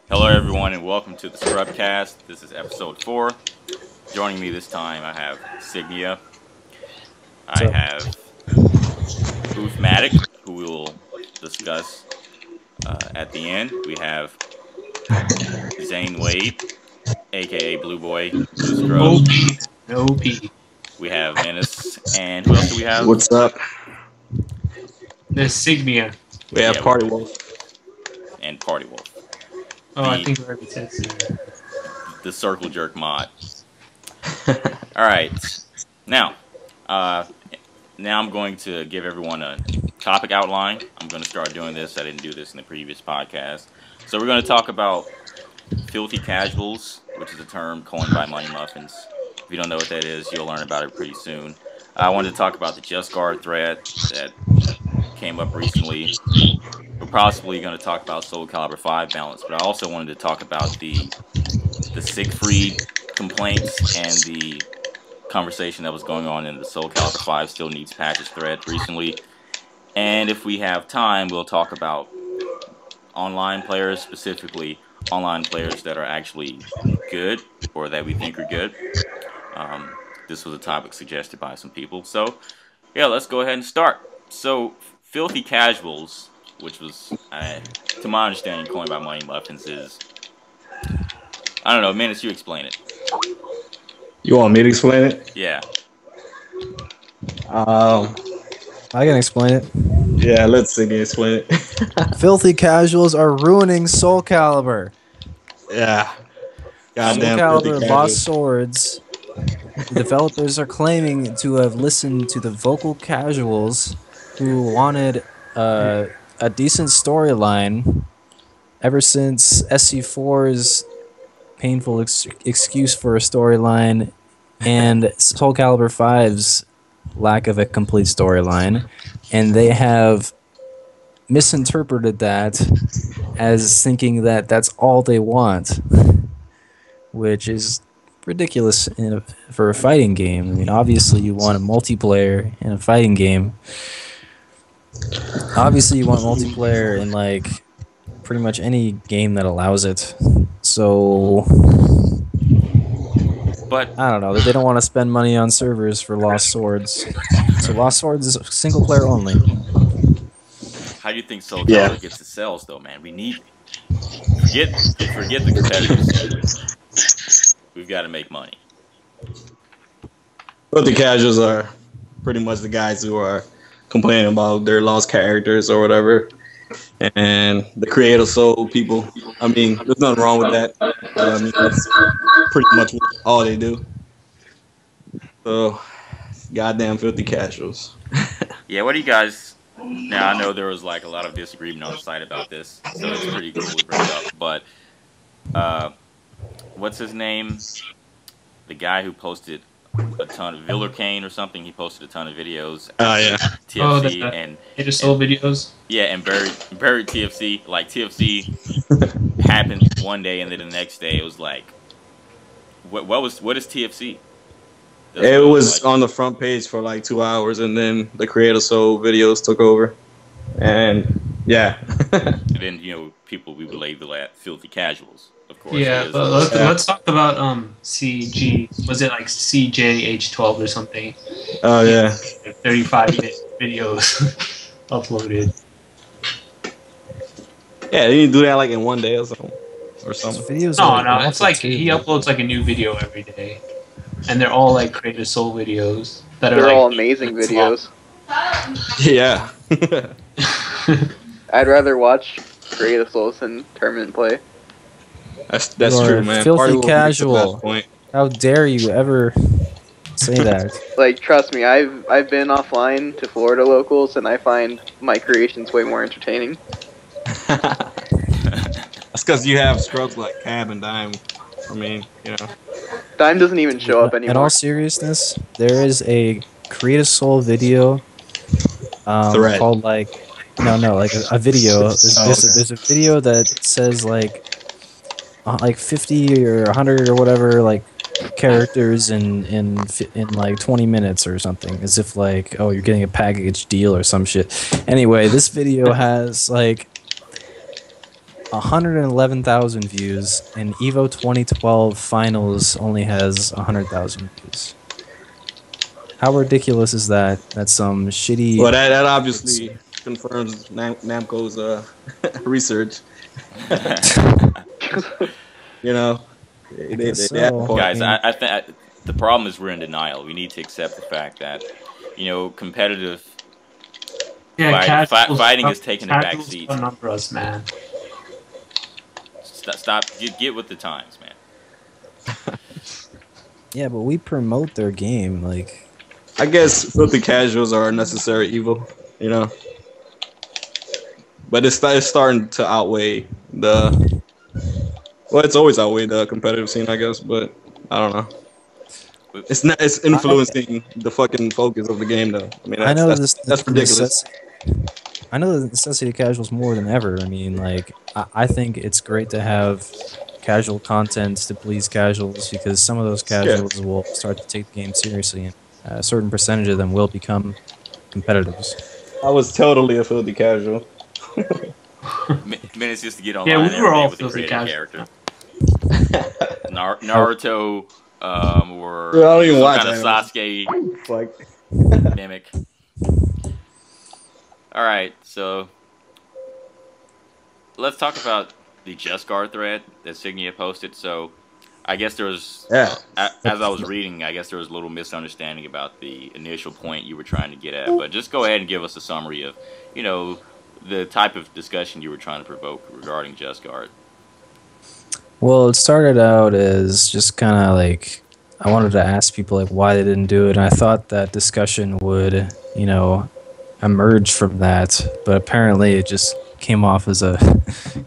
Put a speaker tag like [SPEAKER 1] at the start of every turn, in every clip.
[SPEAKER 1] Hello everyone and welcome to the Scrubcast. This is episode 4. Joining me this time I have Signia. I have OOFMATIC, who we will discuss at the end. We have Zane Wade, aka Blue Boy, Blue Scrub.
[SPEAKER 2] OP.
[SPEAKER 1] We have Menace, and who else do we have?
[SPEAKER 3] What's up?
[SPEAKER 2] The Signia.
[SPEAKER 3] We have Party Wolf.
[SPEAKER 1] And Party Wolf.
[SPEAKER 2] Oh, I think we already said Signia.
[SPEAKER 1] The Circle Jerk mod. Alright. Now I'm going to give everyone a topic outline. I'm going to start doing this. I didn't do this in the previous podcast. So we're going to talk about filthy casuals, which is a term coined by Money Muffins. If you don't know what that is, you'll learn about it pretty soon. I wanted to talk about the Just Guard thread that came up recently. We're possibly going to talk about Soul Calibur 5 balance, but I also wanted to talk about the SIEGFRIED complaints and the conversation that was going on in the Soul Calibur 5 still needs patches thread recently. And if we have time, we'll talk about online players, specifically online players that are actually good or that we think are good. This was a topic suggested by some people. So, yeah, let's go ahead and start. So, filthy casuals, which was, to my understanding, coined by Money Muffins, is... I don't know, Menace, you explain it.
[SPEAKER 3] You want me to explain it?
[SPEAKER 1] Yeah.
[SPEAKER 4] I can explain it.
[SPEAKER 3] Yeah, let's see me explain it.
[SPEAKER 4] Filthy casuals are ruining Soul Calibur.
[SPEAKER 3] Yeah. Goddamn.
[SPEAKER 4] Soul Calibur Lost Swords. The developers are claiming to have listened to the vocal casuals who wanted a decent storyline ever since SC4's painful excuse for a storyline and Soul Calibur 5's lack of a complete storyline, and they have misinterpreted that as thinking that that's all they want, which is ridiculous for a fighting game. I mean, obviously you want a multiplayer in a fighting game. Obviously you want multiplayer in like pretty much any game that allows it. So,
[SPEAKER 1] But
[SPEAKER 4] I don't know. They don't want to spend money on servers for Lost Swords. So Lost Swords is single player only.
[SPEAKER 1] how do you think Soul Calibur gets its sales, though, man? We need... Forget the competitors. We've got to make money.
[SPEAKER 3] But the casuals are pretty much the guys who are complaining about their lost characters or whatever. And the creative soul people. I mean, there's nothing wrong with that. I mean, that's pretty much all they do. So, goddamn filthy casuals.
[SPEAKER 1] Yeah, what do you guys... Now, I know there was like a lot of disagreement on the site about this, so it's pretty cool to bring it up. But, what's his name? The guy who posted a ton of Villarkane or something, he posted a ton of videos.
[SPEAKER 3] Oh, yeah.
[SPEAKER 1] TFC and
[SPEAKER 2] Soul videos.
[SPEAKER 1] Yeah, and buried TFC. Like, TFC happened one day, and then the next day it was like, what is TFC?
[SPEAKER 3] It was on the front page for like 2 hours, and then the Creative Soul videos took over. And, yeah.
[SPEAKER 1] And then, you know, people we would label at filthy casuals, of course.
[SPEAKER 2] Yeah, but let's talk about CG. Was it like CJH12 or something?
[SPEAKER 3] Oh, yeah.
[SPEAKER 2] 35-minute videos uploaded.
[SPEAKER 3] Yeah, they didn't do that like in one day or something.
[SPEAKER 4] Videos
[SPEAKER 2] No, it's like he uploads like a new video every day. And they're all like Creative Soul videos that are
[SPEAKER 5] They're
[SPEAKER 2] like,
[SPEAKER 5] all amazing videos.
[SPEAKER 3] Yeah.
[SPEAKER 5] I'd rather watch Creative Souls than Tournament play.
[SPEAKER 3] That's
[SPEAKER 4] You're
[SPEAKER 3] true, man.
[SPEAKER 4] filthy
[SPEAKER 3] Party Wolf makes the
[SPEAKER 4] casual.
[SPEAKER 3] best point.
[SPEAKER 4] How dare you ever say that?
[SPEAKER 5] Like, trust me, I've been offline to Florida locals, and I find my creations way more entertaining.
[SPEAKER 3] That's because you have scrubs like Cab and Dime. I mean, you know.
[SPEAKER 5] Dime doesn't even show up anymore.
[SPEAKER 4] In all seriousness, there is a Creative Soul video called like like a video. There's a video that says like 50 or 100 or whatever like characters in like 20 minutes or something, as if like, oh, you're getting a package deal or some shit. Anyway, this video has like 111,000 views, and Evo 2012 Finals only has 100,000 views. How ridiculous is that? That's some shitty.
[SPEAKER 3] Well, that obviously confirms Namco's research. You know, they
[SPEAKER 4] guess
[SPEAKER 3] had
[SPEAKER 4] so.
[SPEAKER 3] a point.
[SPEAKER 1] Guys, I think the problem is we're in denial. We need to accept the fact that, competitive fighting has taken a back seat.
[SPEAKER 2] Outnumber us, man.
[SPEAKER 1] Stop. Get with the times, man.
[SPEAKER 4] Yeah, but we promote their game, like.
[SPEAKER 3] I guess filthy casuals are a necessary evil, you know. But it's starting to outweigh the. Well, it's always outweighed the competitive scene, I guess. But I don't know. It's not. It's influencing the fucking focus of the game, though. I mean, that's ridiculous.
[SPEAKER 4] I know the necessity of casuals more than ever. I mean, like, I think it's great to have casual content to please casuals, because some of those casuals will start to take the game seriously, and a certain percentage of them will become competitors.
[SPEAKER 3] I was totally a filthy casual.
[SPEAKER 1] Minutes just to get online.
[SPEAKER 2] Yeah, we were all
[SPEAKER 1] with a
[SPEAKER 2] filthy
[SPEAKER 1] character. Naruto, or
[SPEAKER 3] Dude, I don't even
[SPEAKER 1] some
[SPEAKER 3] watch
[SPEAKER 1] kind of Sasuke
[SPEAKER 3] Like,
[SPEAKER 1] mimic. All right, so let's talk about the Just Guard thread that Signia posted. So I guess there was, as I was reading, I guess there was a little misunderstanding about the initial point you were trying to get at. But just go ahead and give us a summary of, the type of discussion you were trying to provoke regarding Just Guard.
[SPEAKER 4] Well, it started out as just kind of like, I wanted to ask people like why they didn't do it, and I thought that discussion would, emerge from that, but apparently it just came off as a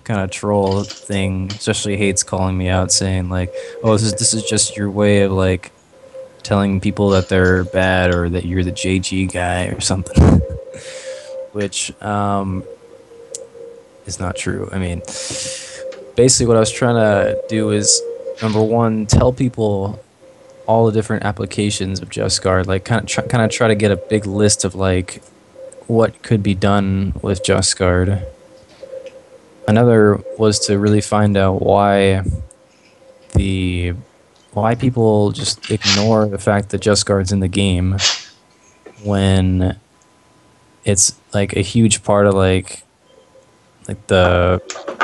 [SPEAKER 4] kind of troll thing. Especially Hate's calling me out, saying like, "Oh, this is just your way of like telling people that they're bad or that you're the JG guy or something," which is not true. I mean, basically what I was trying to do is, number one, tell people all the different applications of Just Guard, like kind of try to get a big list of like what could be done with Just Guard. Another was to really find out why people just ignore the fact that Just Guard's in the game when it's like a huge part of like the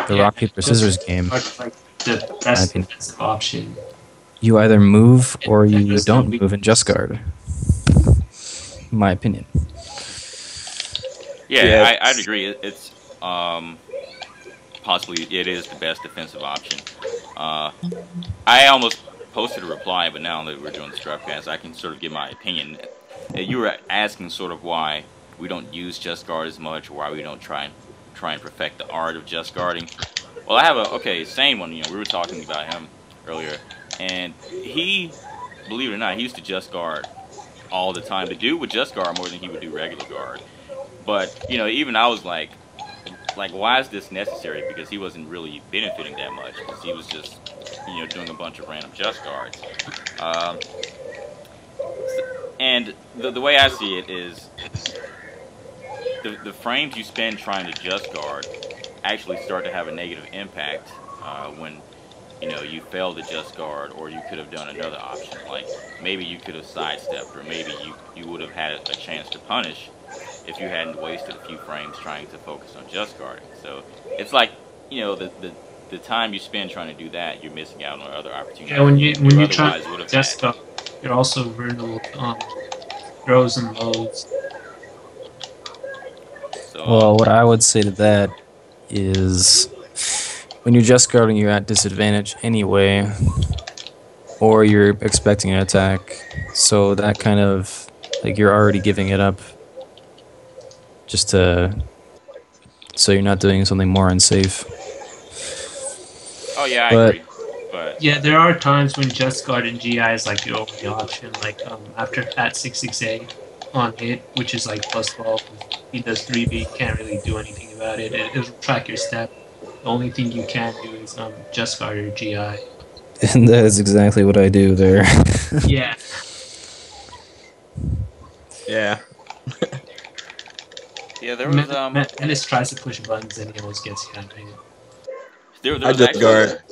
[SPEAKER 4] rock paper scissors game.
[SPEAKER 2] Like the best defensive option.
[SPEAKER 4] You either move or you don't move in Just Guard. In my opinion.
[SPEAKER 1] Yeah, I'd agree. It's possibly it is the best defensive option. I almost posted a reply, but now that we're doing the Scrubcast, I can sort of give my opinion. You were asking sort of why we don't use Just Guard as much, or why we don't try and perfect the art of Just Guarding. Well, I have sane one. We were talking about him earlier, and he, believe it or not, he used to Just Guard all the time. The dude would Just Guard more than he would do regular guard. But, even I was like, why is this necessary? Because he wasn't really benefiting that much. Because he was just, doing a bunch of random Just Guards. And the way I see it is, the frames you spend trying to Just Guard actually start to have a negative impact when, you fail to Just Guard, or you could have done another option. Like, maybe you could have sidestepped, or maybe you would have had a chance to punish if you hadn't wasted a few frames trying to focus on Just Guarding. So it's like, the time you spend trying to do that, you're missing out on other opportunities.
[SPEAKER 2] Yeah, when you try to Just Guard, you're also vulnerable to throws and lows.
[SPEAKER 1] So,
[SPEAKER 4] well, what I would say to that is, when you're Just Guarding, you're at disadvantage anyway, or you're expecting an attack. So that kind of, like, you're already giving it up. Just so you're not doing something more unsafe.
[SPEAKER 1] Oh yeah, I agree. But
[SPEAKER 2] yeah, there are times when Just Guard and GI is like the only option. Like after at 66A on hit, which is like plus 12. He does 3B, can't really do anything about it. It'll track your step. The only thing you can do is Just Guard or GI.
[SPEAKER 4] And that is exactly what I do there.
[SPEAKER 2] Yeah.
[SPEAKER 3] Yeah.
[SPEAKER 1] Yeah, there was
[SPEAKER 2] Menace tries to push buttons and he always gets counted.
[SPEAKER 1] There
[SPEAKER 3] I
[SPEAKER 1] was
[SPEAKER 3] just guard.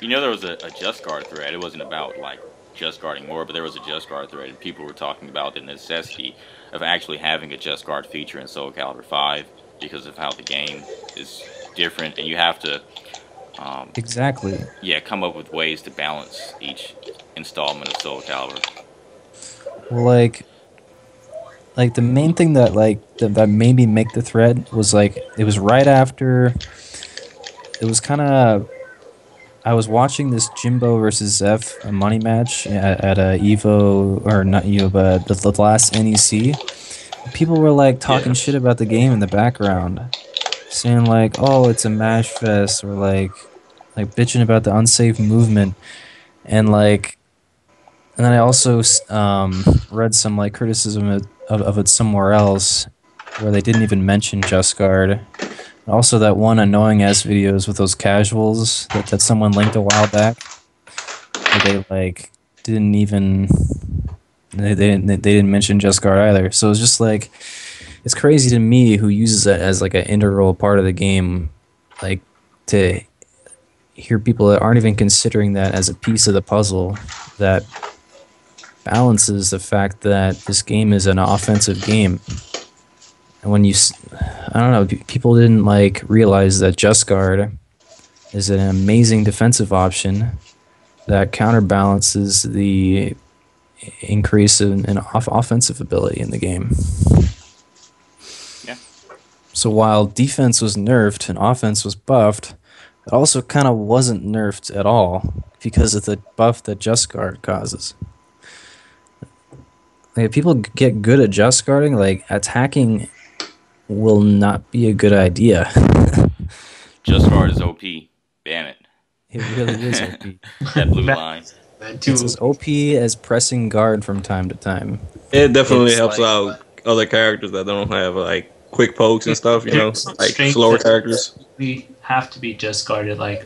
[SPEAKER 1] you know, there was a Just Guard thread. It wasn't about like Just Guarding more, but there was a Just Guard thread, and people were talking about the necessity of actually having a Just Guard feature in Soul Calibur 5 because of how the game is different, and you have to,
[SPEAKER 4] Exactly.
[SPEAKER 1] yeah, come up with ways to balance each installment of Soul Calibur.
[SPEAKER 4] Well, like the main thing that that made me make the thread was like it was right after. It was kind of. I was watching this Jimbo versus Zeph money match at a Evo, or not Evo, but the last NEC. People were like talking shit about the game in the background, saying like, "Oh, it's a mash fest," or like bitching about the unsafe movement, and and then I also read some like criticism of it somewhere else, where they didn't even mention Just Guard. Also, that one annoying ass videos with those casuals that someone linked a while back, where they like didn't even they didn't mention Just Guard either. So it's just like it's crazy to me who uses it as like an integral part of the game, like to hear people that aren't even considering that as a piece of the puzzle that balances the fact that this game is an offensive game. And when you, I don't know, people didn't like realize that Just Guard is an amazing defensive option that counterbalances the increase in offensive ability in the game.
[SPEAKER 1] Yeah.
[SPEAKER 4] So while defense was nerfed and offense was buffed, it also kind of wasn't nerfed at all because of the buff that Just Guard causes. Like if people get good at Just Guarding, like attacking will not be a good idea.
[SPEAKER 1] Just Guard is OP. Ban it.
[SPEAKER 4] It really is OP.
[SPEAKER 1] That blue line.
[SPEAKER 4] It's as OP as pressing guard from time to time.
[SPEAKER 3] It definitely
[SPEAKER 4] It's
[SPEAKER 3] helps
[SPEAKER 4] like-
[SPEAKER 3] out other characters that don't have like quick pokes and stuff. You know,
[SPEAKER 2] There's some
[SPEAKER 3] like
[SPEAKER 2] strength
[SPEAKER 3] slower
[SPEAKER 2] that
[SPEAKER 3] characters.
[SPEAKER 2] We have to be just guarded, like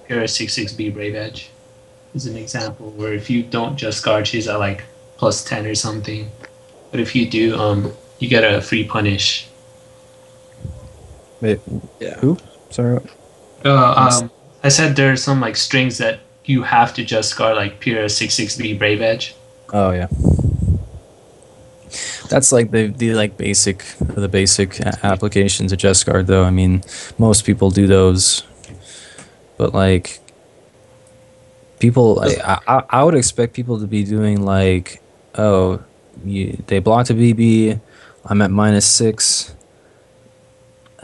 [SPEAKER 2] Pure 66B Brave Edge is an example where if you don't just guard, she's at like plus 10 or something. But if you do, you get a free punish.
[SPEAKER 4] Wait,
[SPEAKER 3] Yeah.
[SPEAKER 4] who? Sorry.
[SPEAKER 2] I said there's some like strings that you have to just guard, like Pure 66B Brave Edge.
[SPEAKER 4] Oh yeah. That's like the basic applications of Just Guard though. I mean, most people do those, but like people, I would expect people to be doing like, oh, they blocked a BB, I'm at -6.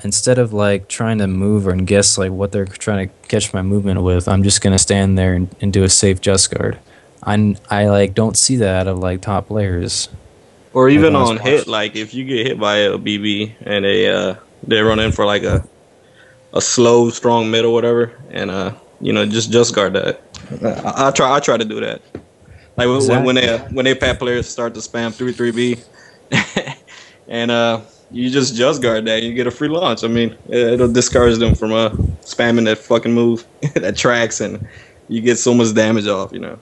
[SPEAKER 4] Instead of like trying to move and guess like what they're trying to catch my movement with, I'm just gonna stand there and do a safe Just Guard. I like don't see that out of like top players.
[SPEAKER 3] Or even
[SPEAKER 4] Like,
[SPEAKER 3] on hit, like if you get hit by a BB and they run in for like a slow, strong mid or whatever, and you know, just guard that. I try to do that. Like when they pat players start to spam 3-3B, and you just guard that, and you get a free launch. I mean, it'll discourage them from spamming that fucking move that tracks, and you get so much damage off. You know.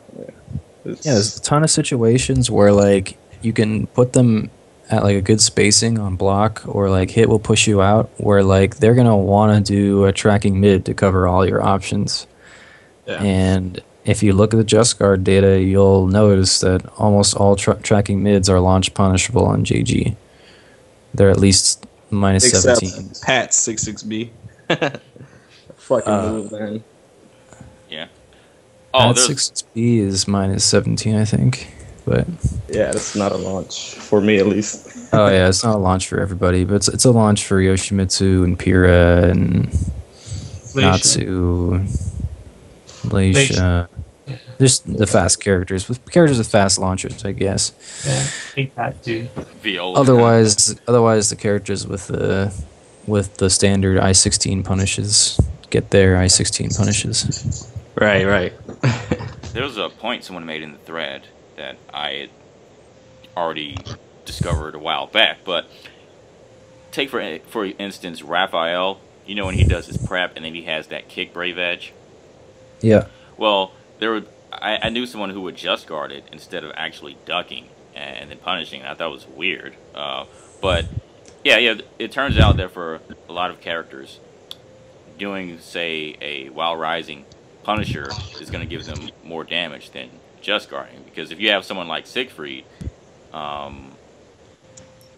[SPEAKER 4] Yeah, there's a ton of situations where like you can put them at like a good spacing on block, or like hit will push you out, where like they're gonna want to do a tracking mid to cover all your options.
[SPEAKER 3] Yeah.
[SPEAKER 4] And if you look at the Just Guard data, you'll notice that almost all tracking mids are launch punishable on JG. They're at least -17.
[SPEAKER 3] Except Pat 66B. Fucking move, man.
[SPEAKER 1] Yeah. Oh,
[SPEAKER 4] At 6B is -17, I think. But
[SPEAKER 3] Yeah, that's not a launch for me, at least.
[SPEAKER 4] oh yeah, it's not a launch for everybody, but it's a launch for Yoshimitsu and Pyrrha and Natsu, Leisha. Just the fast characters with fast launchers, I guess.
[SPEAKER 2] Yeah, I think that too.
[SPEAKER 1] Viola.
[SPEAKER 4] Otherwise, the characters with the standard I-16 punishes get their I-16 punishes.
[SPEAKER 3] Right.
[SPEAKER 1] There was a point someone made in the thread that I had already discovered a while back, but take for instance Raphael. You know when he does his prep and then he has that kick Brave Edge.
[SPEAKER 4] Yeah.
[SPEAKER 1] Well, I knew someone who would just guard it instead of actually ducking and then punishing. I thought it was weird, but yeah. It turns out that for a lot of characters, doing, say, a while rising Punisher is going to give them more damage than just guarding. Because if you have someone like Siegfried,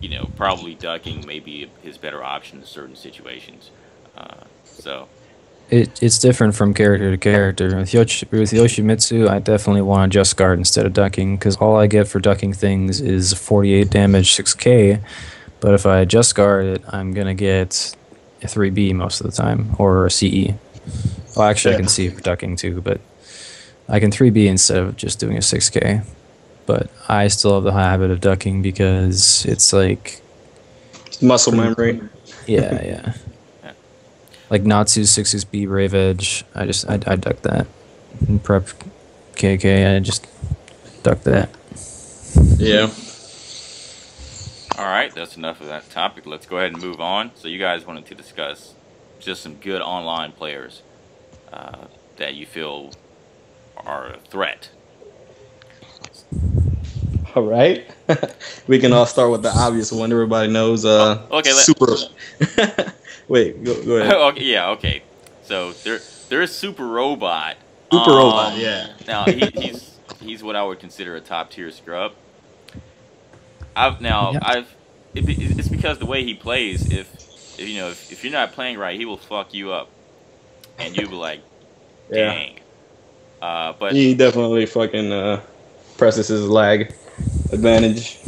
[SPEAKER 1] you know, probably ducking may be his better option in certain situations. So
[SPEAKER 4] It's different from character to character. With Yoshimitsu, I definitely want to just guard instead of ducking, because all I get for ducking things is 48 damage, 6k. But if I just guard it, I'm going to get a 3B most of the time, or a CE. Well, actually, I can see for ducking too, but I can 3B instead of just doing a 6k. But I still have the habit of ducking because it's like
[SPEAKER 3] Muscle memory.
[SPEAKER 4] Yeah. Like Natsu's 6B Brave Edge, I duck that. And prep KK, I just duck that.
[SPEAKER 3] Yeah.
[SPEAKER 1] all right, that's enough of that topic. Let's go ahead and move on. So you guys wanted to discuss just some good online players that you feel are a threat.
[SPEAKER 3] All right. We can all start with the obvious one. Everybody knows.
[SPEAKER 1] Okay.
[SPEAKER 3] Super. Wait. Go ahead.
[SPEAKER 1] Okay, yeah. Okay. So there is Super Robot.
[SPEAKER 3] Super Robot. Yeah.
[SPEAKER 1] Now he's what I would consider a top tier scrub. It's because the way he plays. If you're not playing right, he will fuck you up, and you'll be like, dang. But
[SPEAKER 3] he definitely fucking presses his lag advantage.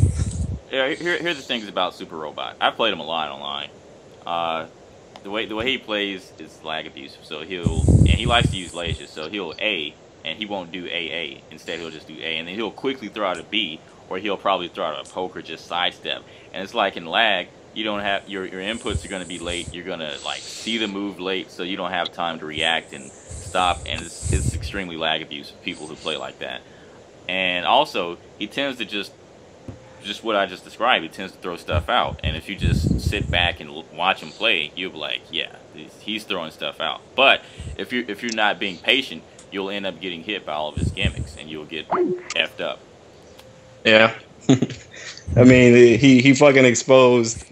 [SPEAKER 1] Yeah, here's the things about Super Robot. I've played him a lot online. The way he plays is lag abusive. So he likes to use lasers. So he'll A and he won't do AA. Instead, he'll just do A, and then he'll quickly throw out a B, or he'll probably throw out a poke or just sidestep. And it's like in lag, you don't have your inputs are going to be late. You're going to like see the move late, so you don't have time to react and stop. And it's extremely lag abusive. People who play like that. And also, he tends to just what I just described. He tends to throw stuff out. And if you just sit back and watch him play, you'll be like, yeah, he's throwing stuff out. But if you're not being patient, you'll end up getting hit by all of his gimmicks, and you'll get effed up.
[SPEAKER 3] Yeah. I mean, he fucking exposed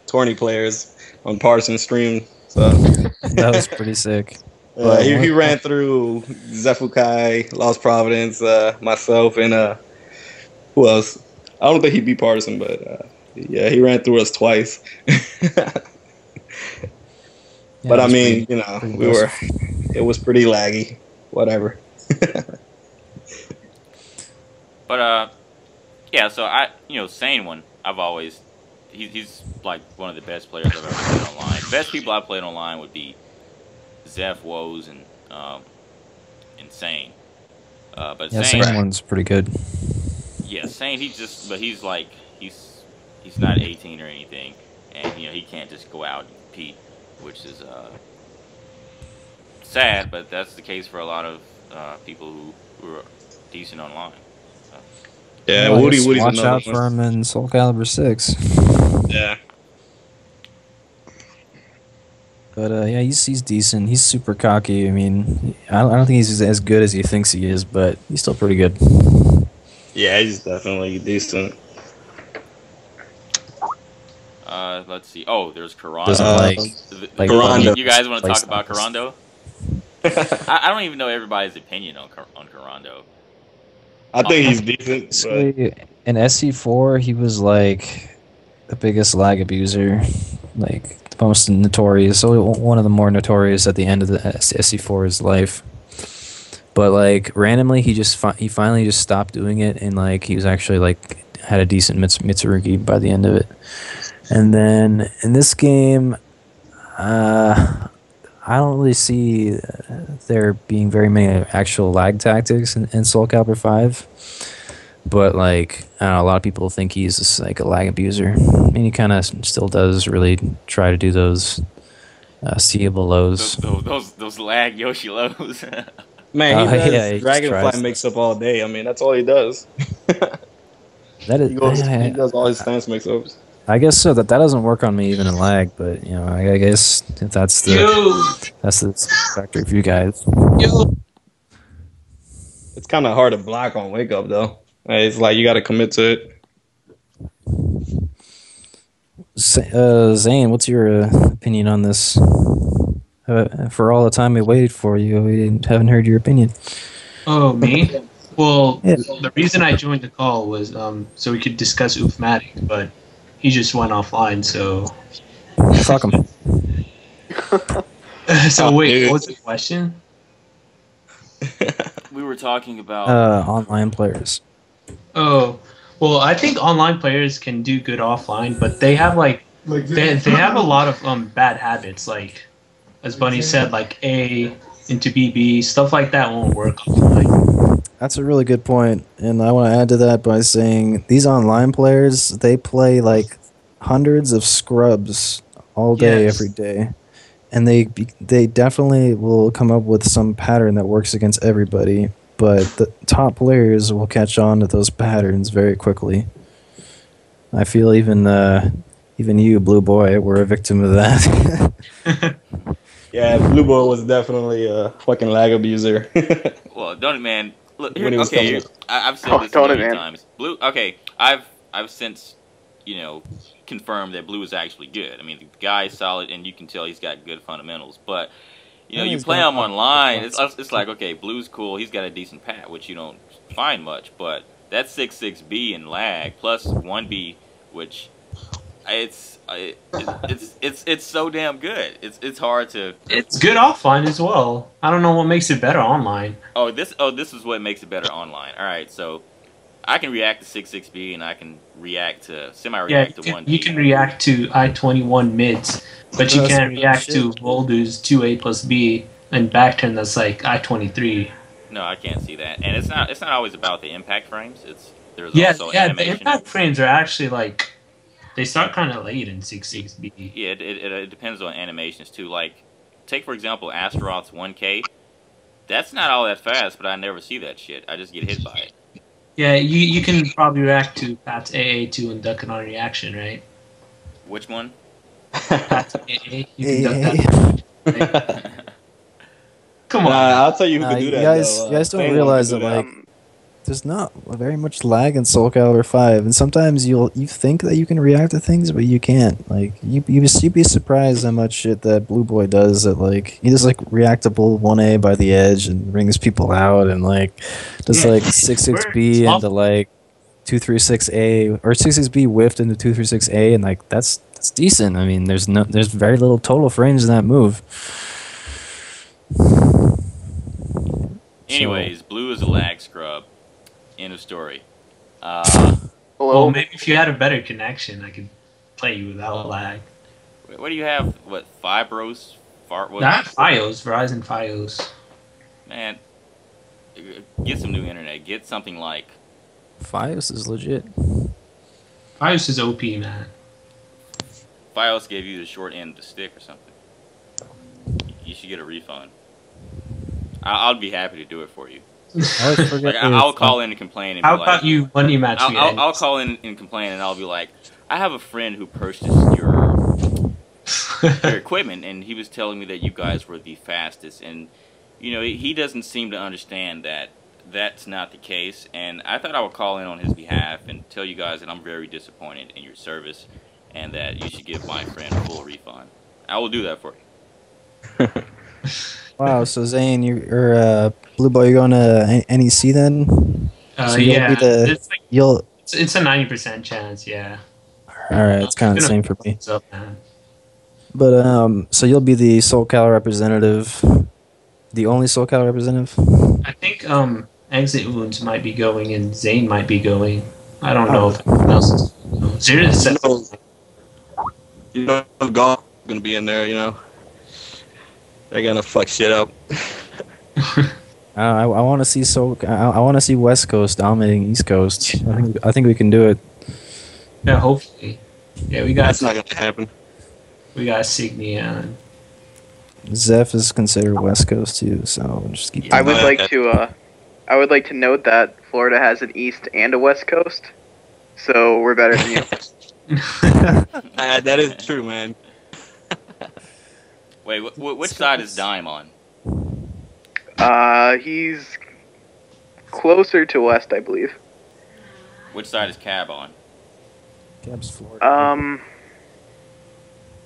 [SPEAKER 3] tourney players on Parsons' stream. So
[SPEAKER 4] That was pretty sick.
[SPEAKER 3] He ran through Zefukai, Lost Providence, myself, and who else? I don't think he beat Partisan, but yeah, he ran through us twice. But I mean, it was pretty laggy. Whatever.
[SPEAKER 1] But yeah. So Sane one. He's like one of the best players I've ever played online. The best people I played online would be Zeph, Woes, and Insane. But
[SPEAKER 4] yeah,
[SPEAKER 1] Sane
[SPEAKER 4] one's pretty good.
[SPEAKER 1] Yeah, Sane. He's not 18 or anything, and he can't just go out and compete, which is sad. But that's the case for a lot of people who are decent online. So.
[SPEAKER 3] Yeah,
[SPEAKER 4] Woody's
[SPEAKER 3] watch
[SPEAKER 4] another out for him in Soul Calibur 6.
[SPEAKER 3] Yeah.
[SPEAKER 4] But yeah, he's decent. He's super cocky. I mean, I don't think he's as good as he thinks he is, but he's still pretty good.
[SPEAKER 3] Yeah, he's definitely decent.
[SPEAKER 1] Let's see. Oh, there's Karando.
[SPEAKER 4] Doesn't
[SPEAKER 3] Karando.
[SPEAKER 1] You guys want to
[SPEAKER 4] Like
[SPEAKER 1] talk about Karando? I don't even know everybody's opinion on Karando.
[SPEAKER 3] I think he's decent.
[SPEAKER 4] But in SC4, he was like the biggest lag abuser, like the most notorious. So one of the more notorious at the end of the SC4's life. But like randomly, he finally just stopped doing it, and like he was actually like had a decent Mitsurugi by the end of it. And then in this game, I don't really see there being very many actual lag tactics in Soul Calibur 5. But like I don't know, a lot of people think he's just like a lag abuser. I mean, he kind of still does really try to do those seeable lows.
[SPEAKER 1] Those lag Yoshi lows.
[SPEAKER 3] Man, he does
[SPEAKER 4] he
[SPEAKER 3] Dragonfly mix-up all day. I mean, that's all he does.
[SPEAKER 4] That is,
[SPEAKER 3] he does all his stance mix-ups.
[SPEAKER 4] I guess so. That doesn't work on me even in lag, but I guess that's the factor for you guys.
[SPEAKER 3] It's kind of hard to block on Wake Up though. It's like you got to commit to it.
[SPEAKER 4] Zane, what's your opinion on this? For all the time we waited for you, we haven't heard your opinion.
[SPEAKER 2] Oh, me? Well,
[SPEAKER 4] Yeah.
[SPEAKER 2] the reason I joined the call was so we could discuss OOFMATIC, but he just went offline, so...
[SPEAKER 4] Fuck them.
[SPEAKER 2] So wait,
[SPEAKER 3] dude.
[SPEAKER 2] what was the question?
[SPEAKER 1] We were talking about
[SPEAKER 4] Online players.
[SPEAKER 2] Oh, well, I think online players can do good offline, but they have they have a lot of bad habits, like as Bunny said, like A into BB, stuff like that won't work offline.
[SPEAKER 4] That's a really good point, and I want to add to that by saying these online players, they play like hundreds of scrubs all day,
[SPEAKER 2] Yes.
[SPEAKER 4] every day, and they definitely will come up with some pattern that works against everybody. But the top players will catch on to those patterns very quickly. I feel even you, Blue Boy, were a victim of that.
[SPEAKER 3] Yeah, Blue Boy was definitely a fucking lag abuser.
[SPEAKER 1] well, don't man. Look, here,
[SPEAKER 3] When he was
[SPEAKER 1] okay,
[SPEAKER 3] coming
[SPEAKER 1] I've said
[SPEAKER 5] Oh,
[SPEAKER 1] this a
[SPEAKER 5] don't it,
[SPEAKER 1] million
[SPEAKER 5] man.
[SPEAKER 1] times. Blue. Okay, I've since confirmed that Blue is actually good. I mean, the guy is solid, and you can tell he's got good fundamentals. But you
[SPEAKER 4] He's
[SPEAKER 1] play
[SPEAKER 4] got
[SPEAKER 1] him online. It's like, okay, Blue's cool. He's got a decent pat, which you don't find much. But that 6-6B and lag plus 1B, which it's so damn good. It's hard to.
[SPEAKER 2] It's good offline as well. I don't know what makes it better online.
[SPEAKER 1] This is what makes it better online. All right, so I can react to 6-6B and I can react to semi-react to 1B.
[SPEAKER 2] You can react to I-21 mids, but you
[SPEAKER 4] That's
[SPEAKER 2] can't
[SPEAKER 4] good
[SPEAKER 2] react
[SPEAKER 4] shit.
[SPEAKER 2] to Voldu's 2A plus B and backturn that's like I-23.
[SPEAKER 1] No, I can't see that. And it's not always about the impact frames. There's
[SPEAKER 2] Yeah,
[SPEAKER 1] also
[SPEAKER 2] the
[SPEAKER 1] animation.
[SPEAKER 2] impact frames are actually like they start kind of late in 6-6B.
[SPEAKER 1] Yeah, it depends on animations too. Like, take for example Astaroth's 1K. That's not all that fast, but I never see that shit. I just get hit by it.
[SPEAKER 2] Yeah, you can probably react to Pat's AA2 and duck it on reaction, right?
[SPEAKER 1] Which one?
[SPEAKER 2] Pat's AA, you can duck that. Come on.
[SPEAKER 3] I'll tell you who can do
[SPEAKER 4] you
[SPEAKER 3] that.
[SPEAKER 4] guys,
[SPEAKER 3] though.
[SPEAKER 4] you guys don't
[SPEAKER 3] Same one
[SPEAKER 4] realize
[SPEAKER 3] can
[SPEAKER 4] that
[SPEAKER 3] do
[SPEAKER 4] like there's not very much lag in Soul Calibur 5, and sometimes you think that you can react to things, but you can't. Like you'd be surprised how much shit that Blue Boy does. That like he does like reactable 1A by the edge and rings people out, and like does like 6-6B into like 236A or 6-6B whiffed into 236A, and like that's decent. I mean, there's very little total frames in that move.
[SPEAKER 1] Anyways, Blue is a lag scrub. End of story.
[SPEAKER 5] Hello?
[SPEAKER 2] Well, maybe if you had a better connection, I could play you without lag.
[SPEAKER 1] What do you have? What, Fibros? What?
[SPEAKER 2] Not Fios, Verizon Fios.
[SPEAKER 1] Man, get some new internet. Get something like
[SPEAKER 4] Fios is legit.
[SPEAKER 2] Fios is OP, man.
[SPEAKER 1] Fios gave you the short end of the stick or something. You should get a refund. I'll be happy to do it for you.
[SPEAKER 4] I always forget
[SPEAKER 1] Like, I'll call in and complain. And
[SPEAKER 2] How
[SPEAKER 1] be
[SPEAKER 2] about
[SPEAKER 1] like,
[SPEAKER 2] you money match me?
[SPEAKER 1] I'll call in and complain, and I'll be like, I have a friend who purchased your equipment, and he was telling me that you guys were the fastest, and he doesn't seem to understand that that's not the case. And I thought I would call in on his behalf and tell you guys that I'm very disappointed in your service, and that you should give my friend a full refund. I will do that for you.
[SPEAKER 4] Wow, so Zane, you're Blue Boy, you're going to NEC then? So you'll
[SPEAKER 2] Yeah,
[SPEAKER 4] be the-
[SPEAKER 2] it's like
[SPEAKER 4] You'll
[SPEAKER 2] it's a 90% chance. Yeah.
[SPEAKER 4] all right. It's kind of the same for me.
[SPEAKER 2] What's up, man?
[SPEAKER 4] But so you'll be the Soul Cal representative, the only Soul Cal representative.
[SPEAKER 2] I think Exit Wounds might be going and Zane might be going. I don't know if anyone else is. Zero to seven.
[SPEAKER 3] Golf gonna be in there. They're gonna fuck shit up.
[SPEAKER 4] I want to see I want to see West Coast dominating East Coast. I think we can do it.
[SPEAKER 2] Yeah, hopefully. Yeah, we got
[SPEAKER 3] That's not gonna happen.
[SPEAKER 2] Signia. And
[SPEAKER 4] Zeph is considered West Coast too, so just keep.
[SPEAKER 5] I would like to note that Florida has an East and a West Coast, so we're better than you.
[SPEAKER 3] That is true, man.
[SPEAKER 1] Wait, which side is Dime on?
[SPEAKER 5] He's closer to West, I believe.
[SPEAKER 1] Which side is Cab on?
[SPEAKER 4] Cab's Florida.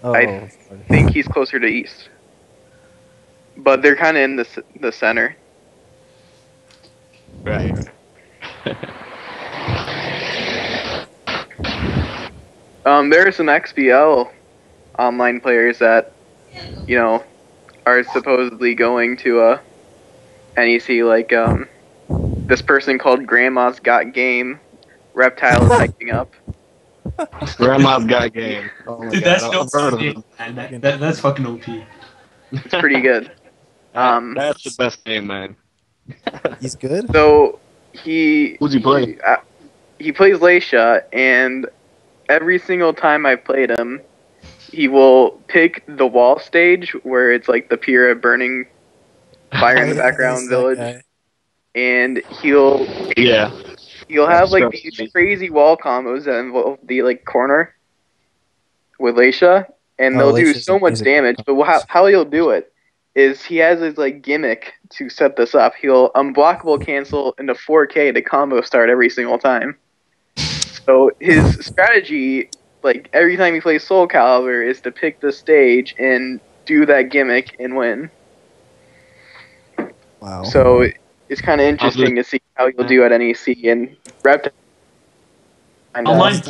[SPEAKER 5] I think he's closer to East. but they're kind of in the center.
[SPEAKER 3] Right.
[SPEAKER 5] There are some XBL online players that, are supposedly going to NEC, like this person called Grandma's Got Game. Reptile is acting up.
[SPEAKER 3] Grandma's Got Game. Oh my
[SPEAKER 2] Dude,
[SPEAKER 3] God,
[SPEAKER 2] that's
[SPEAKER 3] I've heard of
[SPEAKER 2] sick,
[SPEAKER 3] him.
[SPEAKER 2] man. That's fucking OP.
[SPEAKER 5] It's pretty good.
[SPEAKER 3] That's the best name, man.
[SPEAKER 4] He's good.
[SPEAKER 5] So he
[SPEAKER 3] Who's he playing?
[SPEAKER 5] He plays Leisha, and every single time I've played him, he will pick the wall stage where it's like the Pyrrha burning fire in the background village, and he'll have like these crazy wall combos that involve the like corner with Leisha, and they'll do so much damage. But how he'll do it is he has his like gimmick to set this up. He'll unblockable cancel into 4K to combo start every single time. So his strategy, like every time he plays Soul Calibur, is to pick the stage and do that gimmick and win.
[SPEAKER 4] Wow.
[SPEAKER 5] So it's kind of interesting to see how he'll do at NEC and Reptile.
[SPEAKER 2] Online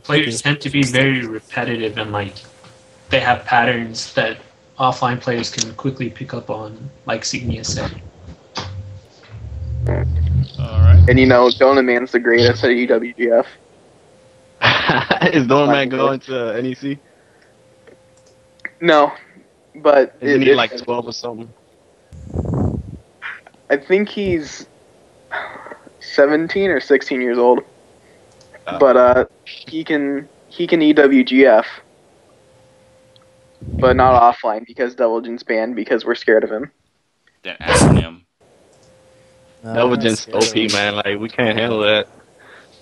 [SPEAKER 2] players tend to be very repetitive, and like they have patterns that offline players can quickly pick up on, like Signia said.
[SPEAKER 1] Alright.
[SPEAKER 5] And Donut Man's the greatest at UWGF.
[SPEAKER 3] Is Donut Man going to NEC?
[SPEAKER 5] No, but
[SPEAKER 3] Isn't he like 12 or something?
[SPEAKER 5] I think he's 17 or 16 years old. But he can EWGF, but not offline because Devilgen's banned because we're scared of him.
[SPEAKER 1] That acronym.
[SPEAKER 3] Devilgen's OP, man. Like, we can't handle that.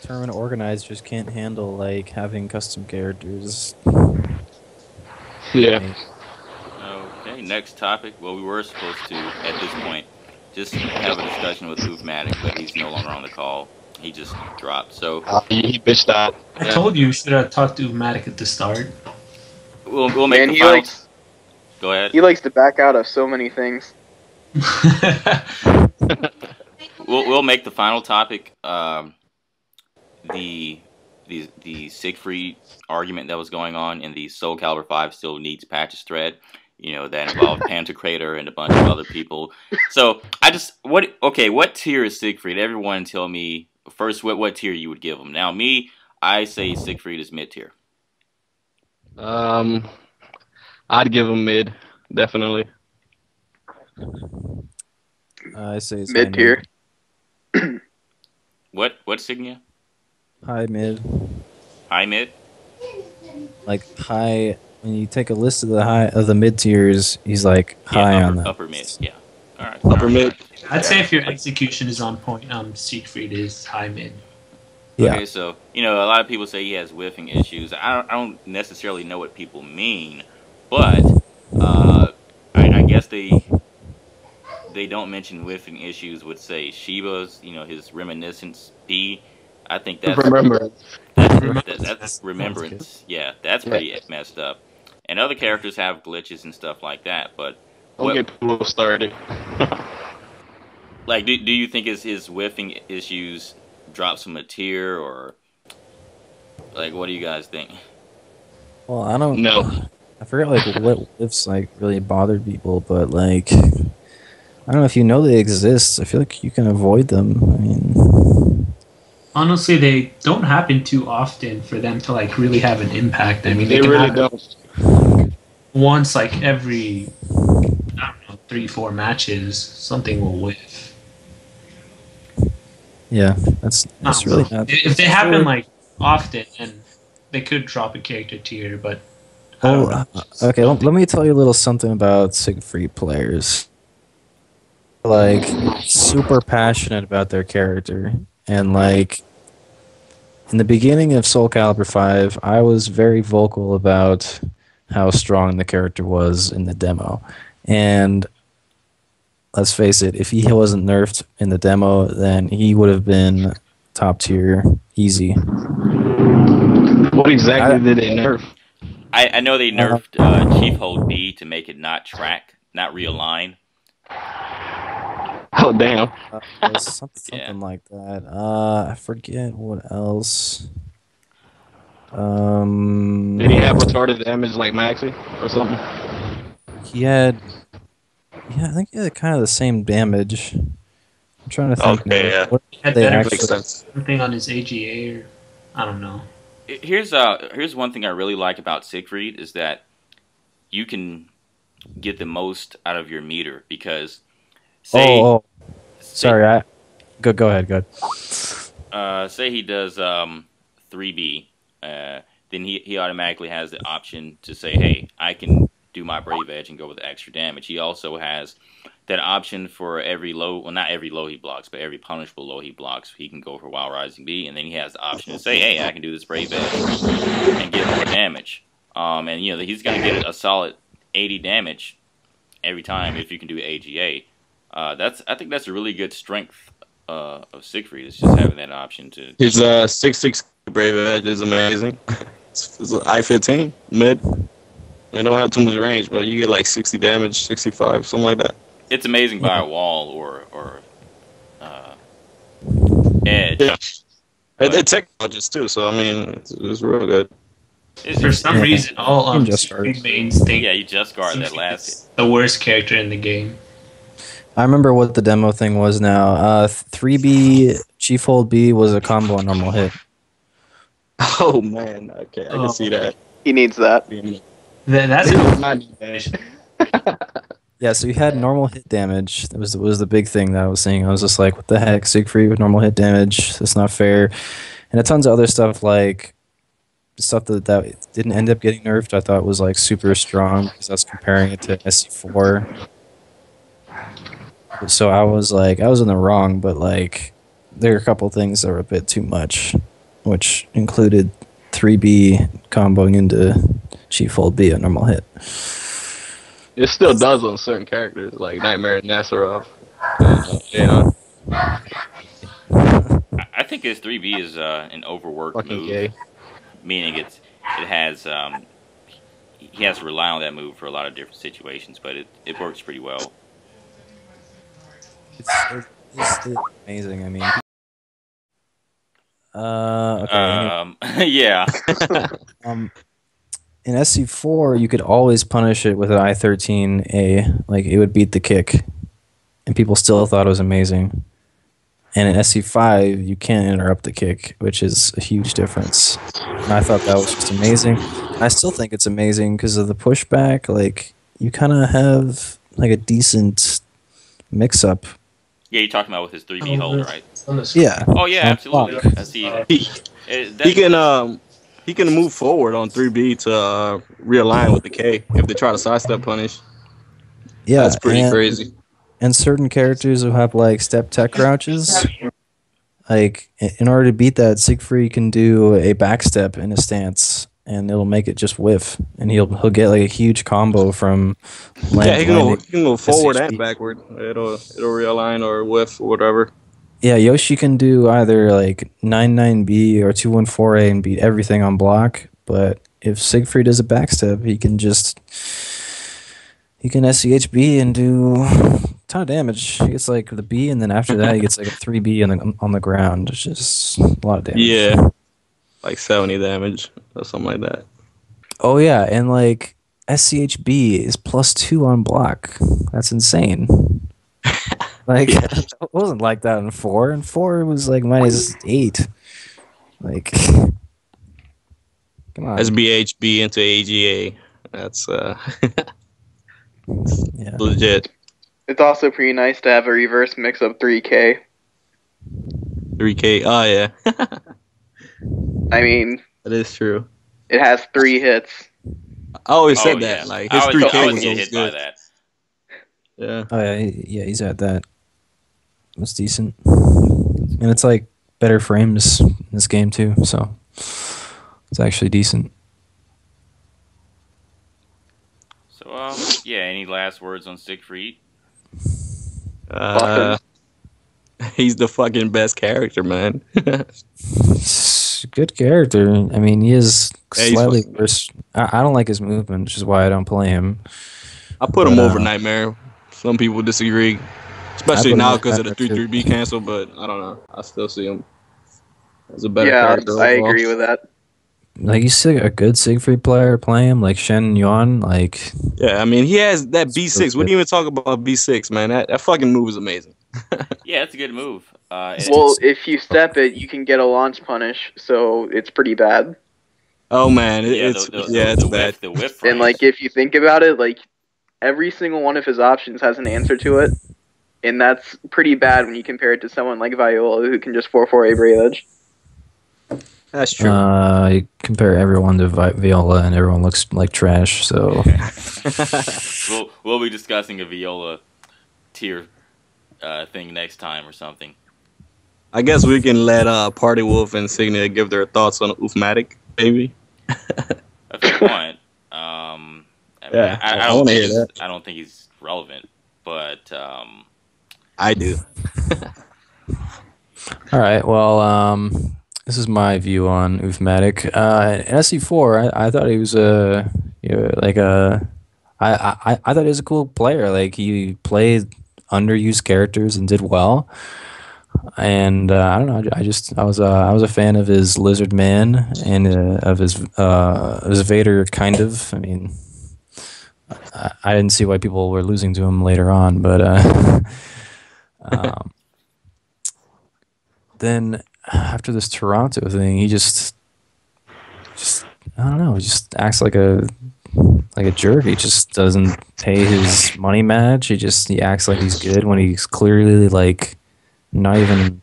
[SPEAKER 4] Tournament organizers can't handle like having custom characters.
[SPEAKER 3] Yeah.
[SPEAKER 1] Okay, next topic. Well, we were supposed to, at this point, just have a discussion with OOFMATIC, but he's no longer on the call. He just dropped. So
[SPEAKER 3] He bitched out.
[SPEAKER 2] I told you should have talked to OOFMATIC at the start.
[SPEAKER 1] we'll make
[SPEAKER 5] And
[SPEAKER 1] the
[SPEAKER 5] he
[SPEAKER 1] final.
[SPEAKER 5] likes
[SPEAKER 1] Go ahead.
[SPEAKER 5] he likes to back out of so many things.
[SPEAKER 1] We'll make the final topic. The SIEGFRIED argument that was going on in the Soul Calibur 5 still needs patches thread. That involved Pantocrator and a bunch of other people. So what tier is SIEGFRIED? Everyone tell me first what tier you would give him. Now I say SIEGFRIED is mid tier.
[SPEAKER 3] I'd give him mid, definitely.
[SPEAKER 4] I say it's
[SPEAKER 5] Mid tier.
[SPEAKER 1] What Signia?
[SPEAKER 4] high mid.
[SPEAKER 1] High mid?
[SPEAKER 4] Like high. When you take a list of the mid tiers, he's like high on that.
[SPEAKER 1] Upper mid. Yeah. All right.
[SPEAKER 3] Upper mid.
[SPEAKER 2] I'd say if your execution is on point, SIEGFRIED is high mid.
[SPEAKER 4] Yeah.
[SPEAKER 1] Okay, so a lot of people say he has whiffing issues. I don't necessarily know what people mean, but I guess they don't mention whiffing issues with say Shiba's, his reminiscence P. I think that's that's remembrance. Yeah, that's pretty messed up. And other characters have glitches and stuff like that, but
[SPEAKER 3] Don't get too low started.
[SPEAKER 1] like, do you think his whiffing issues drops him a tier, or like what do you guys think?
[SPEAKER 4] Well, I don't
[SPEAKER 3] No.
[SPEAKER 4] I forget like what whiffs like really bothered people, but like I don't know if you know they exist. I feel like you can avoid them. I mean,
[SPEAKER 2] Honestly, they don't happen too often for them to like really have an impact. I mean,
[SPEAKER 3] They
[SPEAKER 2] can
[SPEAKER 3] really
[SPEAKER 2] happen
[SPEAKER 3] don't.
[SPEAKER 2] once like every 3-4 matches, something will whiff.
[SPEAKER 4] yeah, that's really not.
[SPEAKER 2] If they happen like often, then they could drop a character tier, but I don't know.
[SPEAKER 4] Okay, let me tell you a little something about SIEGFRIED players. Like, super passionate about their character. And, like, in the beginning of Soul Calibur 5, I was very vocal about how strong the character was in the demo. And let's face it, if he wasn't nerfed in the demo, then he would have been top tier, easy.
[SPEAKER 3] What exactly did they nerf?
[SPEAKER 1] I know they nerfed Chief Hold B to make it not track not realign.
[SPEAKER 3] Oh damn!
[SPEAKER 4] It was something like that. I forget what else.
[SPEAKER 3] Did he have retarded damage like Maxi or something?
[SPEAKER 4] He had, yeah, I think he had kind of the same damage. I'm trying to think.
[SPEAKER 3] Okay,
[SPEAKER 4] now.
[SPEAKER 3] yeah.
[SPEAKER 4] What
[SPEAKER 2] Had
[SPEAKER 4] they
[SPEAKER 2] better
[SPEAKER 4] actually-
[SPEAKER 3] Makes sense.
[SPEAKER 2] Something on his AGA, or I don't know.
[SPEAKER 1] Here's one thing I really like about Siegfried is that you can get the most out of your meter because say
[SPEAKER 4] sorry, go ahead.
[SPEAKER 1] say he does 3B, then he automatically has the option to say, hey, I can do my Brave Edge and go with extra damage. He also has that option for every low, well, not every low he blocks, but every punishable low he blocks, he can go for Wild Rising B, and then he has the option to say, hey, I can do this Brave Edge and get more damage. And he's going to get a solid 80 damage every time if you can do AGA. I think that's a really good strength of Siegfried. It's just having that option to.
[SPEAKER 3] His 6/6 Brave Edge is amazing. It's an I-15 mid. They don't have too much range, but you get like 60 damage, 65, something like that.
[SPEAKER 1] It's amazing by a wall or edge.
[SPEAKER 3] Yeah. They're technologists too, so I mean, it's real good.
[SPEAKER 2] For some reason, all
[SPEAKER 4] Just
[SPEAKER 2] Siegfried mains think
[SPEAKER 1] Yeah, you just guard that
[SPEAKER 2] Siegfried
[SPEAKER 1] last
[SPEAKER 2] is the worst character in the game.
[SPEAKER 4] I remember what the demo thing was now. 3B Chief Hold B was a combo on normal hit.
[SPEAKER 3] Oh man, okay, I can see that.
[SPEAKER 5] He needs that.
[SPEAKER 2] That's
[SPEAKER 4] Yeah, so you had normal hit damage. That was the big thing that I was seeing. I was just like, what the heck, Siegfried with normal hit damage? That's not fair. And a tons of other stuff like stuff that didn't end up getting nerfed. I thought was like super strong because I was comparing it to SC4. So I was in the wrong, but like there are a couple things that were a bit too much, which included 3B comboing into Chief Hold B a normal hit.
[SPEAKER 3] It still does on certain characters, like Nightmare and Nasserov.
[SPEAKER 1] I think his 3B is an overworked
[SPEAKER 3] Fucking
[SPEAKER 1] move,
[SPEAKER 3] gay.
[SPEAKER 1] meaning it has he has to rely on that move for a lot of different situations, but it works pretty well.
[SPEAKER 4] It's amazing. I mean, okay.
[SPEAKER 1] Yeah.
[SPEAKER 4] In SC4, you could always punish it with an I-13A. Like, it would beat the kick. And people still thought it was amazing. And in SC5, you can't interrupt the kick, which is a huge difference. And I thought that was just amazing. I still think it's amazing because of the pushback. Like, you kind of have, like, a decent mix-up.
[SPEAKER 1] Yeah, you're talking about with his 3B holder, right?
[SPEAKER 4] Yeah.
[SPEAKER 1] Oh, yeah, absolutely.
[SPEAKER 3] He can move forward on 3B to realign with the K if they try to sidestep punish.
[SPEAKER 4] Yeah,
[SPEAKER 3] that's pretty crazy.
[SPEAKER 4] And certain characters who have like step tech crouches, like in order to beat that, Siegfried can do a backstep in a stance, and it'll make it just whiff, and he'll get like a huge combo from.
[SPEAKER 3] He can go forward and backward. It'll realign or whiff or whatever.
[SPEAKER 4] Yeah, Yoshi can do either like 9-9B or 2-1-4A and beat everything on block. But if Siegfried does a backstep, he can SCHB and do a ton of damage. He gets like the B, and then after that, he gets like a 3B on the ground. It's just a lot of damage.
[SPEAKER 3] Yeah, like 70 damage or something like that.
[SPEAKER 4] Oh yeah, and like SCHB is +2 on block. That's insane. Like, it wasn't like that in 4. In 4, it was like -8. Like, come on.
[SPEAKER 3] SBHB into AGA. That's
[SPEAKER 4] Yeah.
[SPEAKER 3] legit.
[SPEAKER 5] It's also pretty nice to have a reverse mix-up 3K.
[SPEAKER 3] 3K. Oh, yeah.
[SPEAKER 5] I mean,
[SPEAKER 3] That is true.
[SPEAKER 5] it has 3 hits.
[SPEAKER 3] I always said
[SPEAKER 1] Yeah.
[SPEAKER 3] that. Like, his
[SPEAKER 1] I
[SPEAKER 3] 3K
[SPEAKER 1] always
[SPEAKER 3] was
[SPEAKER 1] get
[SPEAKER 3] always
[SPEAKER 1] hit by
[SPEAKER 3] good.
[SPEAKER 1] that.
[SPEAKER 3] Yeah.
[SPEAKER 4] Oh yeah, he's at that. It's decent, and it's like better frames in this game too, so it's actually decent.
[SPEAKER 1] So, yeah, any last words on Siegfried?
[SPEAKER 3] He's the fucking best character, man.
[SPEAKER 4] Good character. I mean, he is
[SPEAKER 3] Yeah, he's
[SPEAKER 4] slightly
[SPEAKER 3] fucking-
[SPEAKER 4] worse. I don't like his movement, which is why I don't play him.
[SPEAKER 3] I put him over Nightmare. Some people disagree, especially now because of the 3-3B cancel. But I don't know. I still see him as a better character overall.
[SPEAKER 5] I agree with that.
[SPEAKER 4] Like, you see a good Siegfried player play him, like Shen Yuan, like...
[SPEAKER 3] Yeah, I mean, he has that B6. We didn't even talk about B6, man. That fucking move is amazing.
[SPEAKER 1] Yeah, it's a good move.
[SPEAKER 5] Well, if you step it, you can get a launch punish, so it's pretty bad.
[SPEAKER 3] Oh, man,
[SPEAKER 1] it's
[SPEAKER 3] bad.
[SPEAKER 1] The whiff
[SPEAKER 5] and, like, if you think about it, like, every single one of his options has an answer to it, and that's pretty bad when you compare it to someone like Viola, who can just 4-4 a Brave Edge.
[SPEAKER 3] That's true.
[SPEAKER 4] You compare everyone to Viola, and everyone looks like trash. So
[SPEAKER 1] we'll be discussing a Viola tier thing next time or something.
[SPEAKER 3] I guess we can let Party Wolf and Signia give their thoughts on OOFMATIC, maybe.
[SPEAKER 1] If you want. I
[SPEAKER 3] want to hear that.
[SPEAKER 1] I don't think he's relevant, but
[SPEAKER 3] I do.
[SPEAKER 4] All right. Well, this is my view on OOFMATIC. In SE4, I thought he was I thought he was a cool player. Like, he played underused characters and did well. And I don't know. I was a fan of his Lizard Man and of his Vader, kind of. I mean, I didn't see why people were losing to him later on, but then after this Toronto thing, he just I don't know. He just acts like a jerk. He just doesn't pay his money match. He acts like he's good when he's clearly like not even.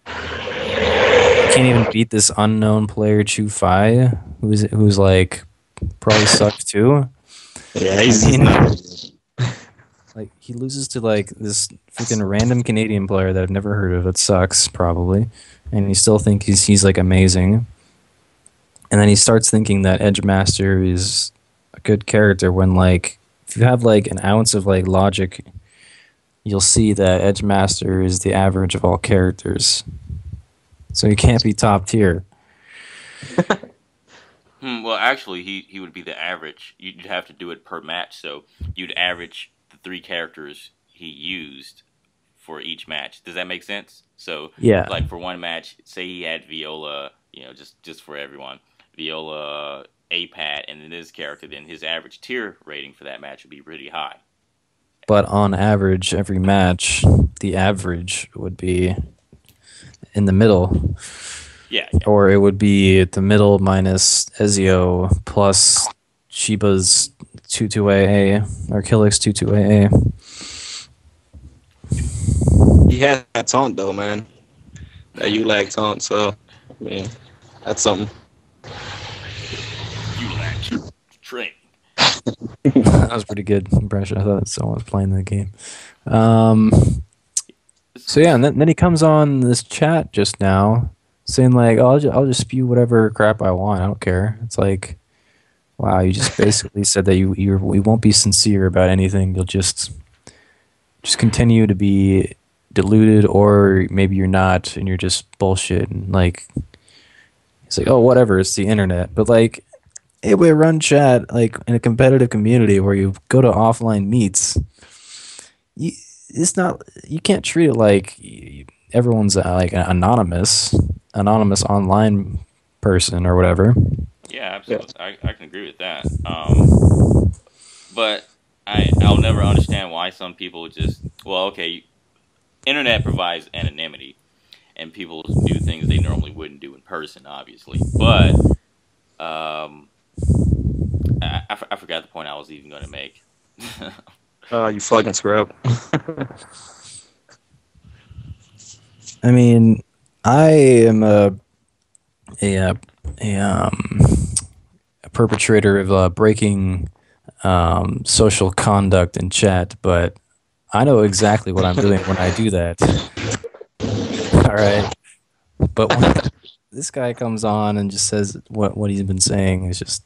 [SPEAKER 4] Can't even beat this unknown player Chu Fai, who's like probably sucks too.
[SPEAKER 3] Yeah, he's not.
[SPEAKER 4] Like, he loses to like this freaking random Canadian player that I've never heard of. That sucks probably, and he still thinks he's like amazing. And then he starts thinking that Edgemaster is a good character when, like, if you have like an ounce of like logic, you'll see that Edgemaster is the average of all characters. So he can't be top tier.
[SPEAKER 1] Well, actually, he would be the average. You'd have to do it per match, so you'd average the 3 characters he used for each match. Does that make sense? So,
[SPEAKER 4] yeah,
[SPEAKER 1] like for one match, say he had Viola, just for everyone, Viola, APAT, and then his character, then his average tier rating for that match would be pretty high.
[SPEAKER 4] But on average, every match, the average would be in the middle.
[SPEAKER 1] Yeah.
[SPEAKER 4] Or it would be at the middle minus Ezio plus Shiba's 2-2AA or Killick's 2-2AA.
[SPEAKER 3] He has that taunt though, man. That you lag taunt, so I mean, that's something.
[SPEAKER 1] You lag train.
[SPEAKER 4] That was a pretty good impression. I thought someone was playing the game. So yeah, and then he comes on this chat just now saying like, "Oh, I'll just spew whatever crap I want. I don't care." It's like, wow, you just basically said that you won't be sincere about anything. You'll just continue to be deluded, or maybe you're not, and you're just bullshit. And like, it's like, oh, whatever. It's the internet, but like, hey, we run chat like in a competitive community where you go to offline meets. It's not. You can't treat it like everyone's like an anonymous online person or whatever.
[SPEAKER 1] Yeah, absolutely. Yeah. I can agree with that. But I'll never understand why some people just internet provides anonymity, and people do things they normally wouldn't do in person, obviously. But I forgot the point I was even going to make.
[SPEAKER 3] You fucking scrub.
[SPEAKER 4] I mean, I am a perpetrator of breaking social conduct in chat, but I know exactly what I'm doing when I do that. All right, but when this guy comes on and just says what he's been saying is just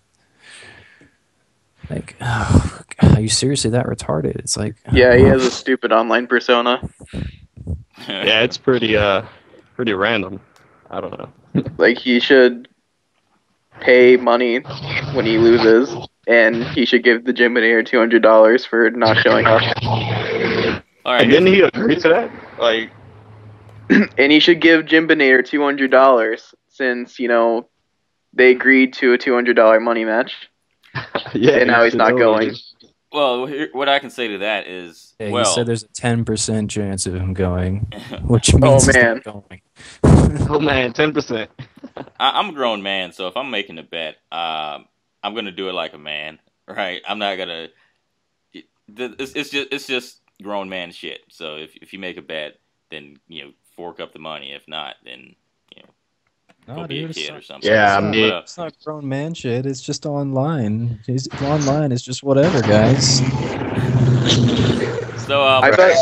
[SPEAKER 4] like, oh, are you seriously that retarded? It's like,
[SPEAKER 5] yeah, he has a stupid online persona.
[SPEAKER 3] Yeah, it's pretty random. I don't know.
[SPEAKER 5] Like, he should pay money when he loses and he should give the gym leader $200 for not showing up.
[SPEAKER 1] All right.
[SPEAKER 3] And didn't he agree to that? Like,
[SPEAKER 5] And he should give Jim Benator $200 since, they agreed to a $200 money match.
[SPEAKER 3] yeah.
[SPEAKER 5] And now he's not going.
[SPEAKER 1] Well, what I can say to that is,
[SPEAKER 4] Yeah,
[SPEAKER 1] well,
[SPEAKER 4] he said there's a 10% chance of him going, which means he's
[SPEAKER 5] man.
[SPEAKER 4] not going.
[SPEAKER 3] Oh man, 10%.
[SPEAKER 1] I'm a grown man, so if I'm making a bet, I'm gonna do it like a man, right? I'm not gonna. It's just grown man shit. So if you make a bet, then fork up the money. If not, then go be a kid or something.
[SPEAKER 3] Yeah,
[SPEAKER 4] It's not grown man shit. It's just online. Online is just whatever, guys.
[SPEAKER 1] So
[SPEAKER 5] I bet.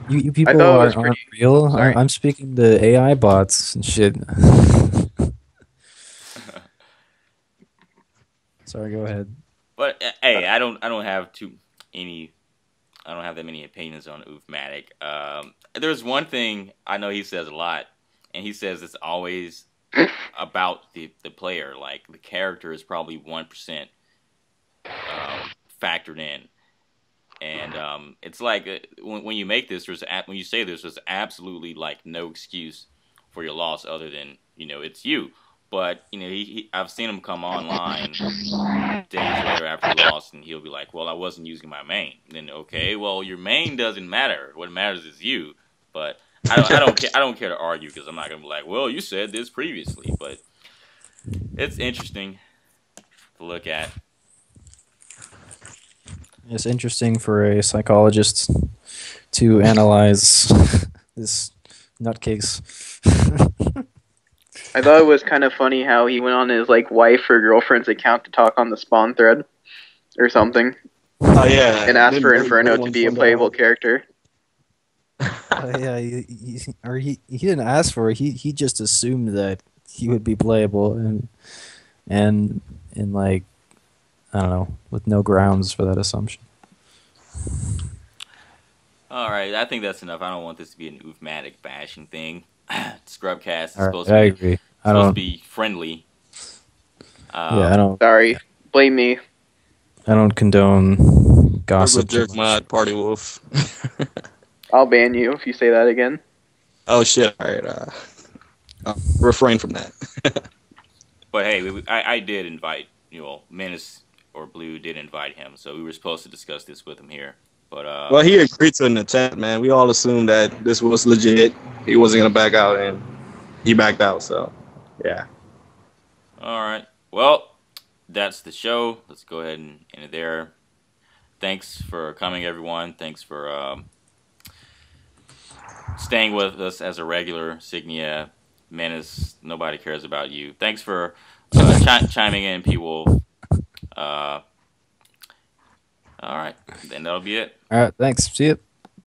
[SPEAKER 4] You people
[SPEAKER 5] thought it was
[SPEAKER 4] aren't
[SPEAKER 5] pretty-
[SPEAKER 4] real.
[SPEAKER 5] sorry.
[SPEAKER 4] I'm speaking to AI bots and shit. Sorry, go ahead.
[SPEAKER 1] But hey, I don't have that many opinions on OOFMATIC. There's one thing I know he says a lot, and he says it's always about the player. Like the character is probably 1% factored in, and it's like when you make this, when you say this, there's absolutely like no excuse for your loss other than it's you. But I've seen him come online days later after he lost, and he'll be like, "Well, I wasn't using my main." Then okay, well, your main doesn't matter. What matters is you. But I don't care to argue because I'm not gonna be like, "Well, you said this previously." But it's interesting to look at.
[SPEAKER 4] It's interesting for a psychologist to analyze this nutcase.
[SPEAKER 5] I thought it was kind of funny how he went on his wife or girlfriend's account to talk on the Spawn thread or something,
[SPEAKER 3] Oh yeah.
[SPEAKER 5] and asked for
[SPEAKER 3] Then
[SPEAKER 5] Inferno to
[SPEAKER 3] one
[SPEAKER 5] be a
[SPEAKER 3] down.
[SPEAKER 5] Playable character.
[SPEAKER 4] Yeah, he didn't ask for it. He just assumed that he would be playable, and like I don't know, with no grounds for that assumption.
[SPEAKER 1] All right, I think that's enough. I don't want this to be an OOFMATIC bashing thing. Scrubcast is
[SPEAKER 4] All right,
[SPEAKER 1] supposed
[SPEAKER 4] I
[SPEAKER 1] to be
[SPEAKER 4] agree.
[SPEAKER 1] supposed to be friendly.
[SPEAKER 4] Yeah, I don't.
[SPEAKER 5] Sorry, blame me.
[SPEAKER 4] I don't condone
[SPEAKER 3] What's a
[SPEAKER 4] gossip.
[SPEAKER 3] jerk mod party wolf?
[SPEAKER 5] I'll ban you if you say that again.
[SPEAKER 3] Oh shit! All right, I'll refrain from that.
[SPEAKER 1] But hey, I did invite Menace or Blue did invite him, so we were supposed to discuss this with him here. But
[SPEAKER 3] Well, he agreed to an attempt, man. We all assumed that this was legit. He wasn't gonna back out, and he backed out. So, yeah.
[SPEAKER 1] all right, well, that's the show. Let's go ahead and end it there. Thanks for coming, everyone. Thanks for staying with us as a regular. Signia, Menace, nobody cares about you. Thanks for chiming in, P-Wolf. All right, then that'll be it.
[SPEAKER 4] All right, thanks. See you.